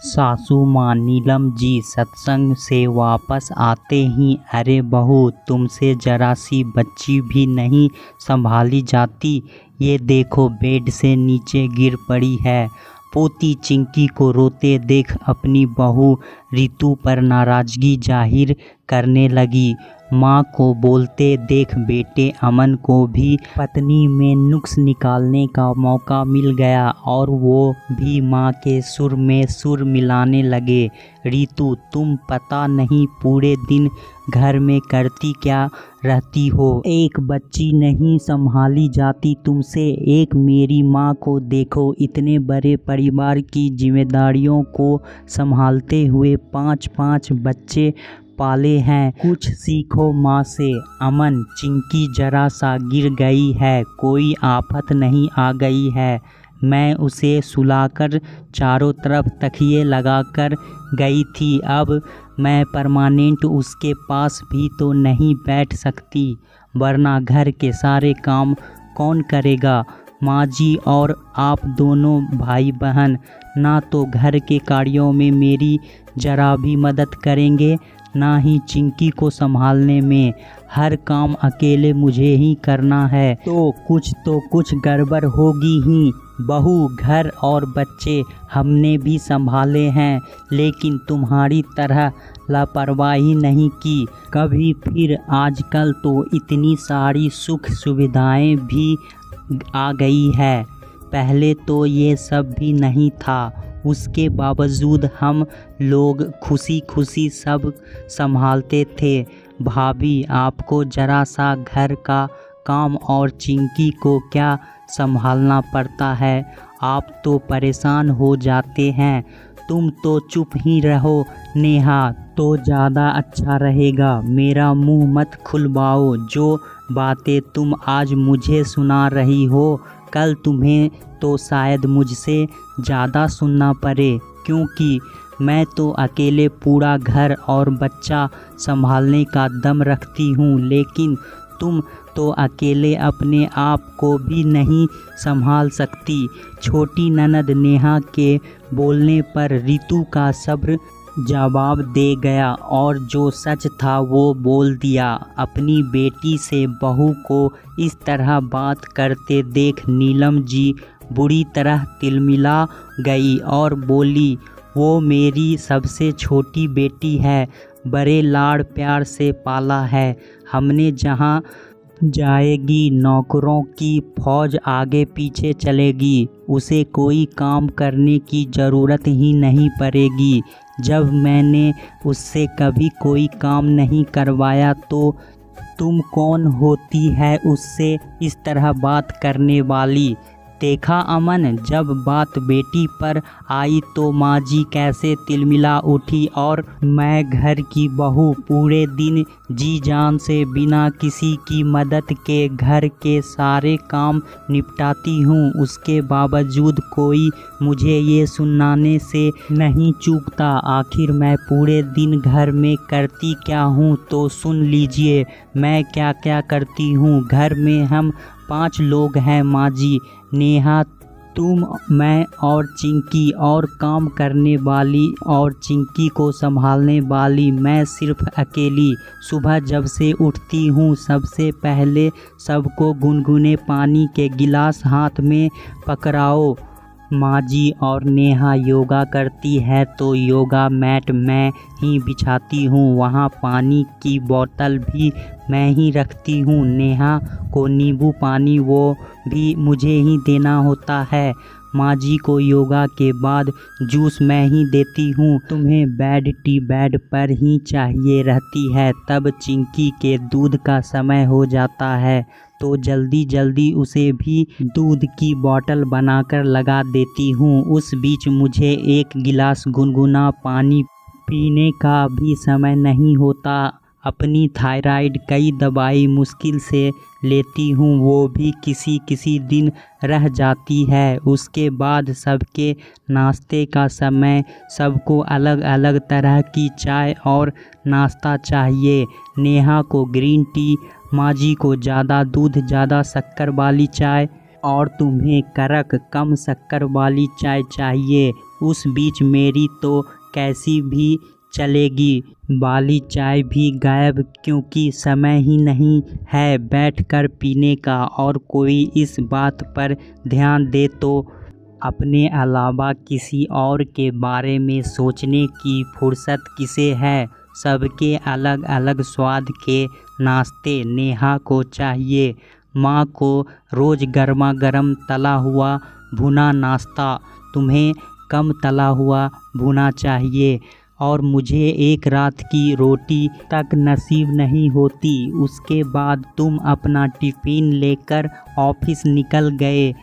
सासू माँ नीलम जी सत्संग से वापस आते ही, अरे बहू, तुमसे जरा सी बच्ची भी नहीं संभाली जाती। ये देखो बेड से नीचे गिर पड़ी है। पोती चिंकी को रोते देख अपनी बहू रितु पर नाराज़गी जाहिर करने लगी। माँ को बोलते देख बेटे अमन को भी पत्नी में नुक्स निकालने का मौका मिल गया और वो भी माँ के सुर में सुर मिलाने लगे। रितु, तुम पता नहीं पूरे दिन घर में करती क्या रहती हो? एक बच्ची नहीं संभाली जाती तुमसे। एक मेरी माँ को देखो, इतने बड़े परिवार की जिम्मेदारियों को संभालते हुए 5-5 बच्चे पाले हैं। कुछ सीखो माँ से। अमन, चिंकी जरा सा गिर गई है, कोई आफत नहीं आ गई है। मैं उसे सुलाकर चारों तरफ तकिए लगाकर गई थी। अब मैं परमानेंट उसके पास भी तो नहीं बैठ सकती, वरना घर के सारे काम कौन करेगा? माँ जी और आप दोनों भाई बहन ना तो घर के कार्यों में मेरी जरा भी मदद करेंगे, ना ही चिंकी को संभालने में। हर काम अकेले मुझे ही करना है, तो कुछ गड़बड़ होगी ही। बहू, घर और बच्चे हमने भी संभाले हैं, लेकिन तुम्हारी तरह लापरवाही नहीं की कभी। फिर आजकल तो इतनी सारी सुख सुविधाएं भी आ गई है, पहले तो ये सब भी नहीं था। उसके बावजूद हम लोग खुशी खुशी सब संभालते थे। भाभी, आपको जरा सा घर का काम और चिंकी को क्या संभालना पड़ता है? आप तो परेशान हो जाते हैं। तुम तो चुप ही रहो नेहा, तो ज़्यादा अच्छा रहेगा। मेरा मुंह मत खुलवाओ। जो बातें तुम आज मुझे सुना रही हो, कल तुम्हें तो शायद मुझसे ज़्यादा सुनना पड़े, क्योंकि मैं तो अकेले पूरा घर और बच्चा संभालने का दम रखती हूँ, लेकिन तुम तो अकेले अपने आप को भी नहीं संभाल सकती। छोटी ननद नेहा के बोलने पर रितु का सब्र जवाब दे गया और जो सच था वो बोल दिया। अपनी बेटी से बहू को इस तरह बात करते देख नीलम जी बुरी तरह तिलमिला गई और बोली, वो मेरी सबसे छोटी बेटी है, बड़े लाड़ प्यार से पाला है हमने। जहाँ जाएगी नौकरों की फौज आगे पीछे चलेगी, उसे कोई काम करने की ज़रूरत ही नहीं पड़ेगी। जब मैंने उससे कभी कोई काम नहीं करवाया तो तुम कौन होती है उससे इस तरह बात करने वाली? देखा अमन, जब बात बेटी पर आई तो माँ जी कैसे तिलमिला उठी। और मैं घर की बहू पूरे दिन जी जान से बिना किसी की मदद के घर के सारे काम निपटाती हूँ, उसके बावजूद कोई मुझे ये सुनाने से नहीं चूकता। आखिर मैं पूरे दिन घर में करती क्या हूँ तो सुन लीजिए मैं क्या क्या करती हूँ। घर में हम 5 लोग हैं माँ जी, नेहा, तुम, मैं और चिंकी, और काम करने वाली और चिंकी को संभालने वाली मैं सिर्फ अकेली। सुबह जब से उठती हूँ सबसे पहले सबको गुनगुने पानी के गिलास हाथ में पकड़ाओ माँ जी, और नेहा योगा करती है तो योगा मैट मैं ही बिछाती हूँ, वहाँ पानी की बोतल भी मैं ही रखती हूँ। नेहा को नींबू पानी वो भी मुझे ही देना होता है। माँ जी को योगा के बाद जूस मैं ही देती हूँ। तुम्हें बेड टी बेड पर ही चाहिए रहती है। तब चिंकी के दूध का समय हो जाता है तो जल्दी जल्दी उसे भी दूध की बोतल बनाकर लगा देती हूँ। उस बीच मुझे एक गिलास गुनगुना पानी पीने का भी समय नहीं होता। अपनी थायराइड कई दवाई मुश्किल से लेती हूँ, वो भी किसी दिन रह जाती है। उसके बाद सबके नाश्ते का समय, सबको अलग अलग तरह की चाय और नाश्ता चाहिए। नेहा को ग्रीन टी, माँ जी को ज़्यादा दूध ज़्यादा शक्कर वाली चाय, और तुम्हें कड़क कम शक्कर वाली चाय चाहिए। उस बीच मेरी तो कैसी भी चलेगी। वाली चाय भी गायब, क्योंकि समय ही नहीं है बैठकर पीने का। और कोई इस बात पर ध्यान दे तो अपने अलावा किसी और के बारे में सोचने की फुर्सत किसे है। सबके अलग अलग स्वाद के नाश्ते नेहा को चाहिए। माँ को रोज़ गर्मा गर्म तला हुआ भुना नाश्ता, तुम्हें कम तला हुआ भुना चाहिए। और मुझे एक रात की रोटी तक नसीब नहीं होती। उसके बाद तुम अपना टिफ़िन लेकर ऑफिस निकल गए।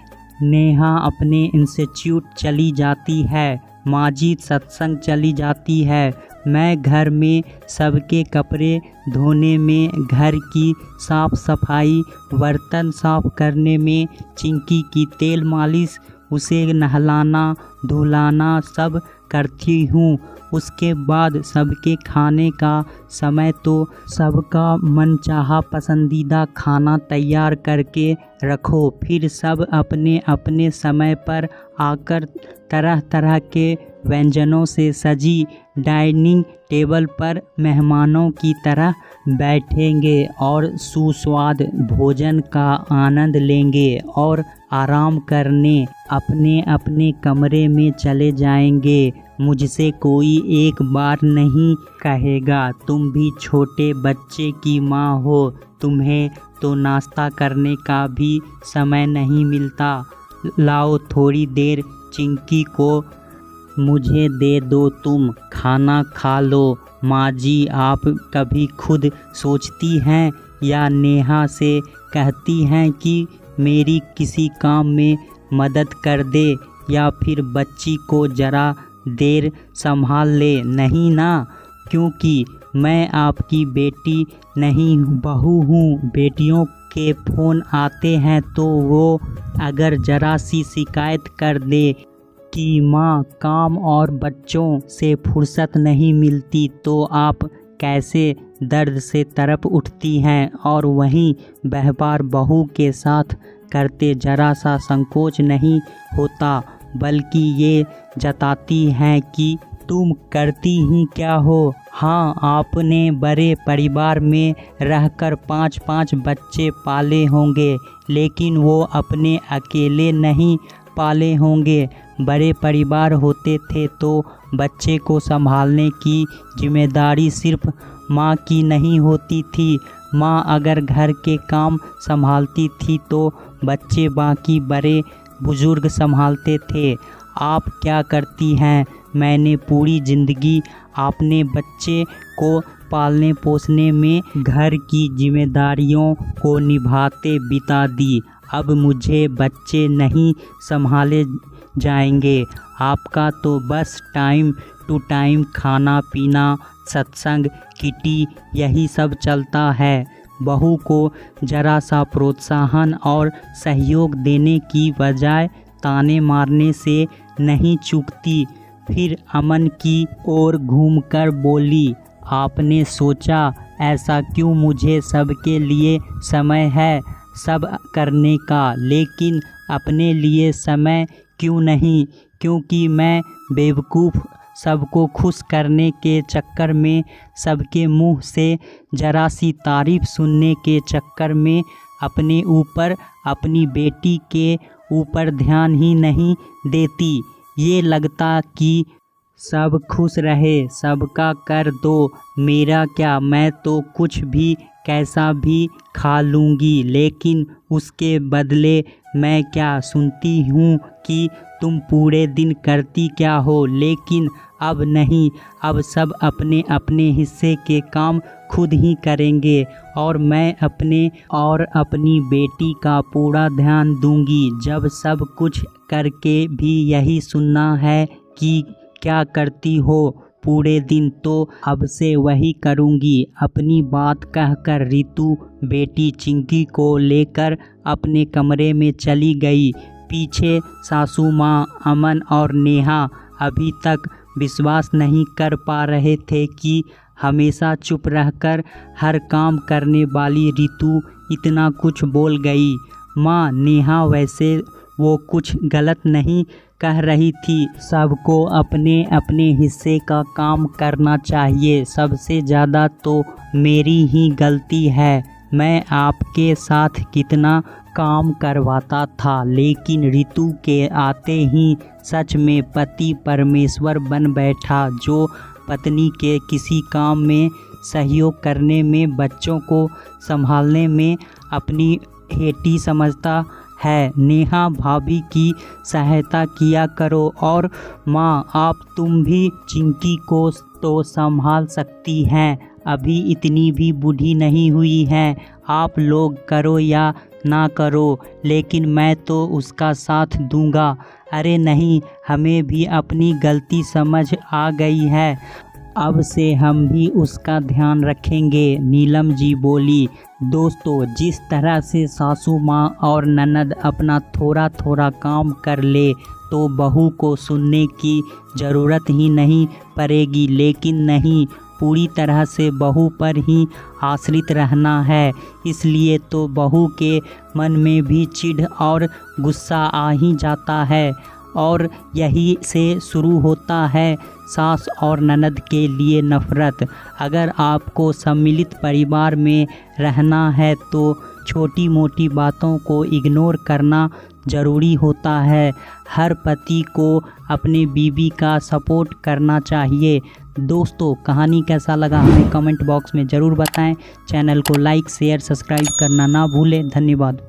नेहा अपने इंस्टीट्यूट चली जाती है, माजिद सत्संग चली जाती है। मैं घर में सबके कपड़े धोने में, घर की साफ़ सफाई, बर्तन साफ़ करने में, चिंकी की तेल मालिश, उसे नहलाना धुलाना सब करती हूँ। उसके बाद सबके खाने का समय तो सबका मनचाहा पसंदीदा खाना तैयार करके रखो। फिर सब अपने अपने समय पर आकर तरह तरह के व्यंजनों से सजी डाइनिंग टेबल पर मेहमानों की तरह बैठेंगे और सुस्वाद भोजन का आनंद लेंगे और आराम करने अपने अपने कमरे में चले जाएंगे। मुझसे कोई एक बार नहीं कहेगा तुम भी छोटे बच्चे की माँ हो, तुम्हें तो नाश्ता करने का भी समय नहीं मिलता। लाओ थोड़ी देर चिंकी को मुझे दे दो, तुम खाना खा लो। माँ जी, आप कभी खुद सोचती हैं या नेहा से कहती हैं कि मेरी किसी काम में मदद कर दे या फिर बच्ची को ज़रा देर संभाल ले? नहीं ना, क्योंकि मैं आपकी बेटी नहीं बहू हूँ। बेटियों के फ़ोन आते हैं तो वो अगर ज़रा सी शिकायत कर दे कि माँ काम और बच्चों से फुर्सत नहीं मिलती, तो आप कैसे दर्द से तड़प उठती हैं। और वहीं व्यवहार बहू के साथ करते ज़रा सा संकोच नहीं होता, बल्कि ये जताती हैं कि तुम करती ही क्या हो। हाँ, आपने बड़े परिवार में रहकर 5-5 बच्चे पाले होंगे, लेकिन वो अपने अकेले नहीं पाले होंगे। बड़े परिवार होते थे तो बच्चे को संभालने की जिम्मेदारी सिर्फ माँ की नहीं होती थी। माँ अगर घर के काम संभालती थी तो बच्चे बाकी बड़े बुजुर्ग संभालते थे। आप क्या करती हैं? मैंने पूरी ज़िंदगी अपने बच्चे को पालने पोसने में घर की जिम्मेदारियों को निभाते बिता दी। अब मुझे बच्चे नहीं संभाले जाएंगे। आपका तो बस टाइम टू टाइम खाना पीना, सत्संग, किटी यही सब चलता है। बहू को ज़रा सा प्रोत्साहन और सहयोग देने की बजाय ताने मारने से नहीं चूकती। फिर अमन की ओर घूमकर बोली, आपने सोचा ऐसा क्यों? मुझे सबके लिए समय है सब करने का, लेकिन अपने लिए समय क्यों नहीं? क्योंकि मैं बेवकूफ़ सबको खुश करने के चक्कर में, सबके मुंह से ज़रा सी तारीफ़ सुनने के चक्कर में अपने ऊपर, अपनी बेटी के ऊपर ध्यान ही नहीं देती। ये लगता कि सब खुश रहे, सबका कर दो, मेरा क्या, मैं तो कुछ भी कैसा भी खा लूँगी। लेकिन उसके बदले मैं क्या सुनती हूँ कि तुम पूरे दिन करती क्या हो। लेकिन अब नहीं, अब सब अपने अपने हिस्से के काम खुद ही करेंगे और मैं अपने और अपनी बेटी का पूरा ध्यान दूंगी। जब सब कुछ करके भी यही सुनना है कि क्या करती हो पूरे दिन, तो अब से वही करूंगी। अपनी बात कहकर रितु बेटी चिंकी को लेकर अपने कमरे में चली गई। पीछे सासू माँ, अमन और नेहा अभी तक विश्वास नहीं कर पा रहे थे कि हमेशा चुप रहकर हर काम करने वाली रितु इतना कुछ बोल गई। माँ, नेहा वैसे वो कुछ गलत नहीं कह रही थी। सबको अपने अपने हिस्से का काम करना चाहिए। सबसे ज़्यादा तो मेरी ही गलती है। मैं आपके साथ कितना काम करवाता था, लेकिन ऋतु के आते ही सच में पति परमेश्वर बन बैठा, जो पत्नी के किसी काम में सहयोग करने में, बच्चों को संभालने में अपनी हेटी समझता है। नेहा भाभी की सहायता किया करो। और माँ, तुम भी चिंकी को तो संभाल सकती हैं, अभी इतनी भी बूढ़ी नहीं हुई हैं। आप लोग करो या ना करो, लेकिन मैं तो उसका साथ दूंगा। अरे नहीं, हमें भी अपनी गलती समझ आ गई है, अब से हम भी उसका ध्यान रखेंगे, नीलम जी बोली। दोस्तों, जिस तरह से सासू माँ और ननद अपना थोड़ा थोड़ा काम कर ले तो बहू को सुनने की ज़रूरत ही नहीं पड़ेगी, लेकिन नहीं, पूरी तरह से बहू पर ही आश्रित रहना है। इसलिए तो बहू के मन में भी चिढ़ और गुस्सा आ ही जाता है, और यही से शुरू होता है सास और ननद के लिए नफ़रत। अगर आपको सम्मिलित परिवार में रहना है तो छोटी मोटी बातों को इग्नोर करना ज़रूरी होता है। हर पति को अपने बीवी का सपोर्ट करना चाहिए। दोस्तों, कहानी कैसा लगा हमें कमेंट बॉक्स में ज़रूर बताएं। चैनल को लाइक शेयर सब्सक्राइब करना ना भूलें। धन्यवाद।